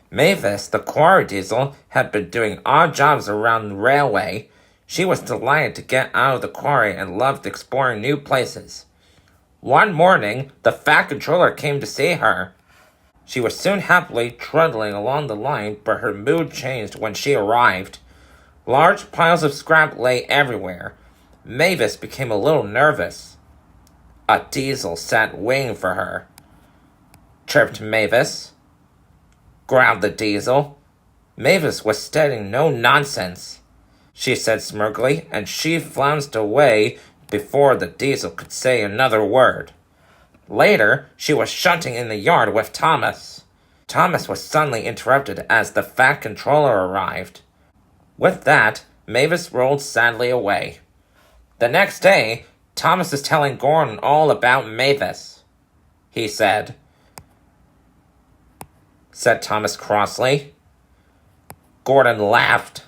Mavis, the quarry diesel, had been doing odd jobs around the railway. She was delighted to get out of the quarry and loved exploring new places. One morning, the Fat Controller came to see her. She was soon happily trundling along the line, but her mood changed when she arrived. Large piles of scrap lay everywhere. Mavis became a little nervous. A diesel sat waiting for her, chirped Mavis. Growled the diesel. Mavis was studying no nonsense, she said smirkily, and she flounced away before the diesel could say another word. Later, she was shunting in the yard with Thomas. Thomas was suddenly interrupted as the Fat Controller arrived. With that, Mavis rolled sadly away. The next day, Thomas is telling Gordon all about Mavis, he said Thomas crossly. Gordon laughed,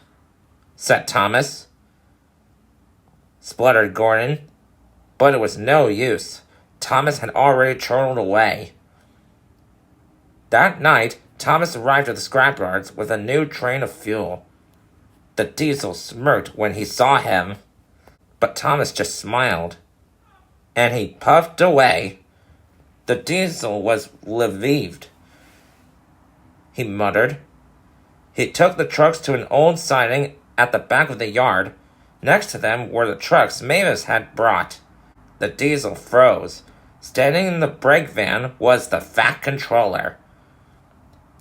said Thomas. Spluttered Gordon, but it was no use. Thomas had already chortled away. That night, Thomas arrived at the scrapyards with a new train of fuel. The diesel smirked when he saw him, but Thomas just smiled, and he puffed away. The diesel was relieved, he muttered. He took the trucks to an old siding at the back of the yard. Next to them were the trucks Mavis had brought. The diesel froze. Standing in the brake van was the Fat Controller.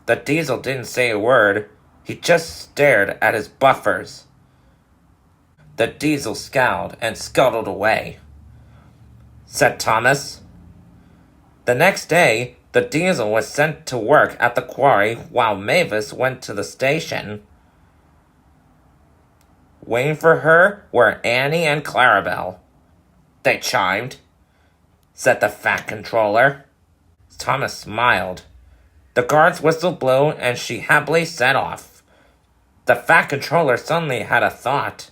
The diesel didn't say a word. He just stared at his buffers. The diesel scowled and scuttled away, said Thomas. The next day, the diesel was sent to work at the quarry while Mavis went to the station. Waiting for her were Annie and Clarabelle. They chimed, said the Fat Controller. Thomas smiled. The guard's whistle blew and she happily set off. The Fat Controller suddenly had a thought.